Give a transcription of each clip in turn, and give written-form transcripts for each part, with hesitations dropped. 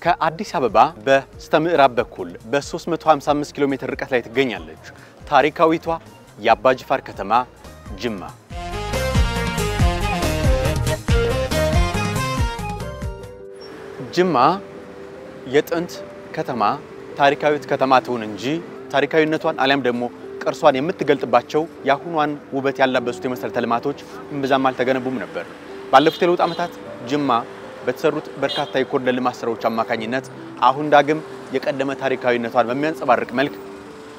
ከአዲስ አበባ በስተምዕራብ በኩል በ355 ኪሎ ሜትር ርቀት ላይ ትገኛለች ታሪካዊቷ የአባጅፋር ከተማ ጅማ። ጅማ የጥንት ከተማ ታሪካዊት ከተማ ትሁን እንጂ ታሪካዊነቷን አለም ደግሞ ቅርሷን የምትገልጥባቸው ያሁኗን ውበት ያላበሱት የመሰረተ ልማቶች እምብዛም አልተገነቡም ነበር። ባለፉት የለውጥ ዓመታት ጅማ በተሰሩት በርካታ የኮሪደር ልማት ስራዎች አማካኝነት አሁን ዳግም የቀደመ ታሪካዊነቷን በሚያንጸባርቅ መልክ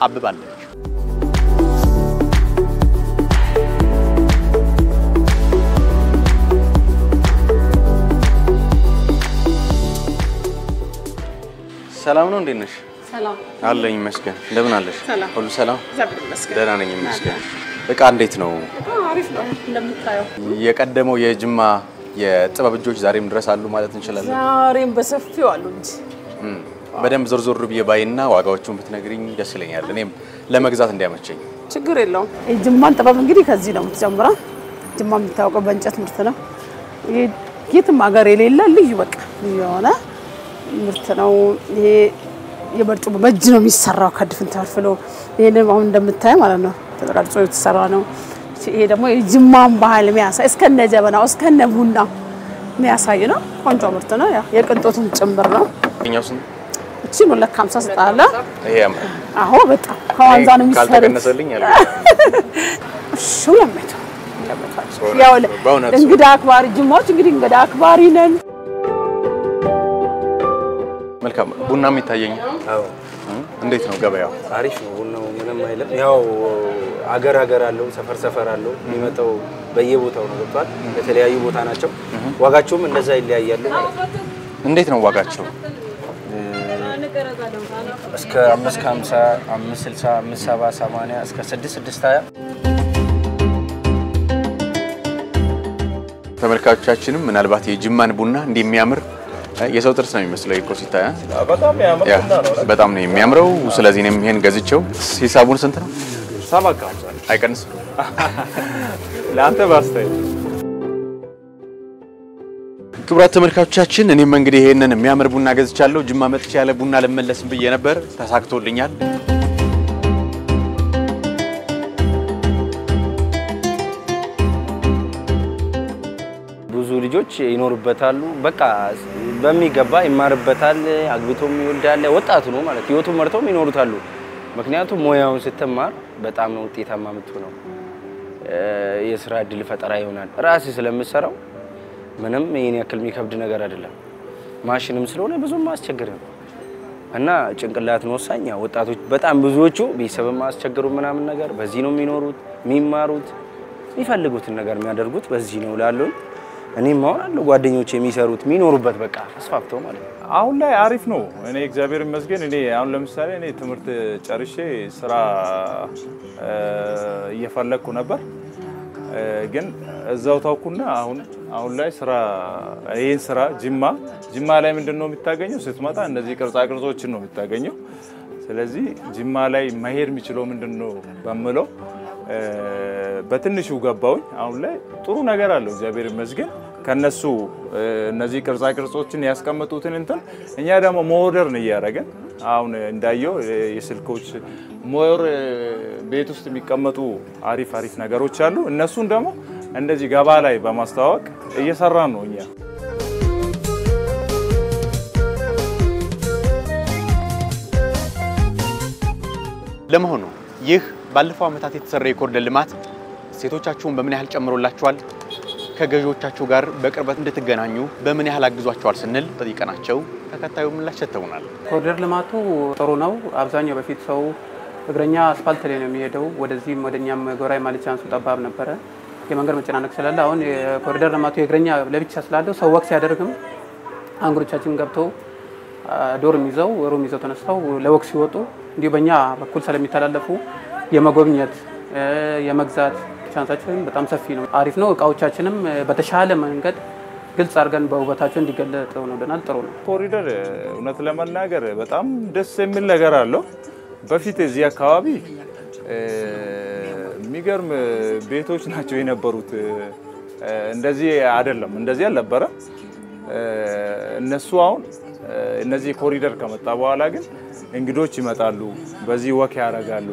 አብባለች። ሰላም ነው እንዴት ነሽ? ሰላም አለኝ መስገን እንደምን አለሽ? ሁሉ ሰላም ደህና ነኝ መስገን። እቃ እንዴት ነው? አሪፍ ነው እንደምታየው። የቀደመው የጅማ የጥበብ እጆች ዛሬም ድረስ አሉ ማለት እንችላለን? ዛሬም በሰፊው አሉ እንጂ በደንብ ዞር ብዬ ባይና ዋጋዎቹን ብትነግሪኝ ደስ ይለኛል እኔም ለመግዛት እንዲያመቸኝ። ችግር የለውም። የጅማን ጥበብ እንግዲህ ከዚህ ነው የምትጀምረው። ጅማ የምታውቀው በእንጨት ምርት ነው። የትም ሀገር የሌለ ልዩ በቃ የሆነ ምርት ነው። ይሄ የበርጩማ በእጅ ነው የሚሰራው ከድፍን ተፈልፍሎ። ይሄንም አሁን እንደምታየው ማለት ነው ተቀርጾ የተሰራ ነው። ይሄ ደግሞ የጅማን ባህል የሚያሳይ እስከነ ጀበናው እስከነ ቡናው የሚያሳይ ነው። ቆንጆ ምርት ነው። ያ የቅንጦትም ጭምር ነው። እኛው ስንት? እቺ ነው ለካምሳ ሰጣለ። ይሄ ያምራል። አዎ በጣም ከዋንዛ ነው የሚሰራው። ካልተቀነሰልኝ አለ። እሺ ለምታ ያው እንግዳ አክባሪ ጅማዎች እንግዲህ እንግዳ አክባሪ ነን። መልካም ቡናም ይታየኝ። አዎ እንዴት ነው ገበያው? አሪፍ ነው። ቡናው ምንም አይልም። ያው አገር አለው ሰፈር አለው የሚመጣው በየቦታው ነው ገብቷል። በተለያዩ ቦታ ናቸው። ዋጋቸውም እንደዛ ይለያያሉ ማለት ነው። እንዴት ነው ዋጋቸው? እስከ 550 560 570 80 እስከ 620 ተመልካቾቻችንም ምናልባት የጅማን ቡና እንደሚያምር የሰው ጥርስ ነው የሚመስለው ኢኮሲታ በጣም ያምራል ነው። በጣም ነው የሚያምረው። ስለዚህ እኔም ይሄን ገዝቼው ሂሳቡን ስንት ነው? 750 አይቀንስም ለአንተ ባስታይ። ክቡራት ተመልካቾቻችን እኔም እንግዲህ ይሄንን የሚያምር ቡና ገዝቻለሁ። ጅማ መጥቼ ያለ ቡና ልመለስም ብዬ ነበር፣ ተሳክቶልኛል። ልጆች ይኖርበታሉ በቃ በሚገባ ይማርበታል። አግብቶም ይወልዳል። ወጣቱ ነው ማለት ህይወቱን መርተው ይኖሩታሉ። ምክንያቱም ሞያውን ስትማር በጣም ነው ውጤታማ የምትሆነው። የሥራ እድል ፈጠራ ይሆናል። ራስ ስለምሰራው ምንም የኔ ያክል የሚከብድ ነገር አይደለም። ማሽንም ስለሆነ ብዙም አስቸግረን እና ጭንቅላት ነው ወሳኝ። ወጣቶች በጣም ብዙዎቹ ቤተሰብም አስቸግሩ ምናምን ነገር በዚህ ነው የሚኖሩት የሚማሩት የሚፈልጉትን ነገር የሚያደርጉት በዚህ ነው ላለው እኔም ማውራለሁ ጓደኞቼ የሚሰሩት የሚኖሩበት በቃ አስፋፍተው ማለት ነው። አሁን ላይ አሪፍ ነው። እኔ እግዚአብሔር ይመስገን እኔ አሁን ለምሳሌ እኔ ትምህርት ጨርሼ ስራ እየፈለኩ ነበር ግን እዛው ታውኩና አሁን ላይ ስራ ይሄን ስራ ጅማ ላይ ምንድነው የሚታገኘው? ስትመጣ እነዚህ ቅርጻ ቅርጾችን ነው የሚታገኘው። ስለዚህ ጅማ ላይ መሄድ የሚችለው ምንድነው በመለው በትንሹ ገባውኝ። አሁን ላይ ጥሩ ነገር አለው እግዚአብሔር ይመስገን። ከነሱ እነዚህ ቅርጻ ቅርጾችን ያስቀምጡትን እንትን እኛ ደግሞ ሞደርን እያደረገን አሁን እንዳየው የስልኮች ሞር ቤት ውስጥ የሚቀመጡ አሪፍ ነገሮች አሉ። እነሱን ደግሞ እንደዚህ ገባ ላይ በማስተዋወቅ እየሰራን ነው እኛ። ለመሆኑ ይህ ባለፈው ዓመታት የተሰራ የኮሪደር ልማት ሴቶቻችሁን በምን ያህል ጨምሮላችኋል? ከገዢዎቻችሁ ጋር በቅርበት እንድትገናኙ በምን ያህል አግዟችኋል ስንል ጠይቀናቸው ተከታዩ ምላሽ ሰጥተውናል። ኮሪደር ልማቱ ጥሩ ነው። አብዛኛው በፊት ሰው እግረኛ አስፋልት ላይ ነው የሚሄደው። ወደዚህም ወደኛም ጎራይ ማለት ቻንሱ ጠባብ ነበረ። የመንገድ መጨናነቅ ስላለ አሁን የኮሪደር ልማቱ የእግረኛ ለብቻ ስላለው ሰው ወክ ሲያደርግም አንግሮቻችን ገብተው ዶርም ይዘው ሩም ይዘው ተነስተው ለወክ ሲወጡ እንዲሁ በእኛ በኩል ስለሚተላለፉ የመጎብኘት የመግዛት ቻንሳችን በጣም ሰፊ ነው። አሪፍ ነው። እቃዎቻችንም በተሻለ መንገድ ግልጽ አድርገን በውበታቸው እንዲገለጥ ሆነናል። ጥሩ ነው። ኮሪደር እውነት ለመናገር በጣም ደስ የሚል ነገር አለው። በፊት እዚህ አካባቢ የሚገርም ቤቶች ናቸው የነበሩት። እንደዚህ አይደለም፣ እንደዚህ አልነበረ። እነሱ አሁን እነዚህ ኮሪደር ከመጣ በኋላ ግን እንግዶች ይመጣሉ በዚህ ወክ ያረጋሉ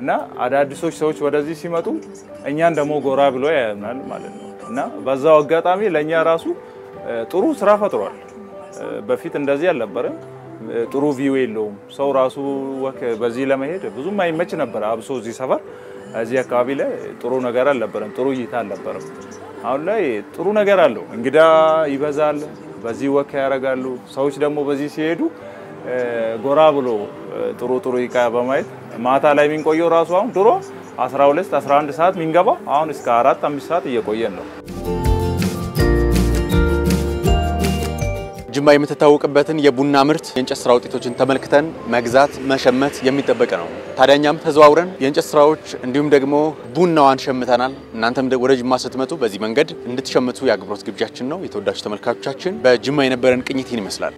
እና አዳዲሶች ሰዎች ወደዚህ ሲመጡ እኛን ደሞ ጎራ ብሎ ያያናል ማለት ነው እና በዛው አጋጣሚ ለኛ ራሱ ጥሩ ስራ ፈጥሯል በፊት እንደዚህ አልነበረም ጥሩ ቪው የለውም ሰው ራሱ ወክ በዚህ ለመሄድ ብዙም አይመች ነበር አብሶ እዚህ ሰፈር እዚህ አካባቢ ላይ ጥሩ ነገር አልነበረም ጥሩ እይታ አልነበረም አሁን ላይ ጥሩ ነገር አለው እንግዳ ይበዛል በዚህ ወክ ያረጋሉ ሰዎች ደግሞ በዚህ ሲሄዱ ጎራ ብሎ ጥሩ ይቃ በማየት ማታ ላይ የሚንቆየው ራሱ አሁን ድሮ 12 11 ሰዓት ሚንገባ አሁን እስከ 4 5 ሰዓት እየቆየን ነው ጅማ የምትታወቅበትን የቡና ምርት የእንጨት ስራ ውጤቶችን ተመልክተን መግዛት መሸመት የሚጠበቅ ነው ታዲያኛም ተዘዋውረን የእንጨት ስራዎች እንዲሁም ደግሞ ቡናዋን ሸምተናል እናንተም ወደ ጅማ ስትመጡ በዚህ መንገድ እንድትሸምቱ ያግብሮት ግብዣችን ነው የተወዳጁ ተመልካቾቻችን በጅማ የነበረን ቅኝት ይመስላል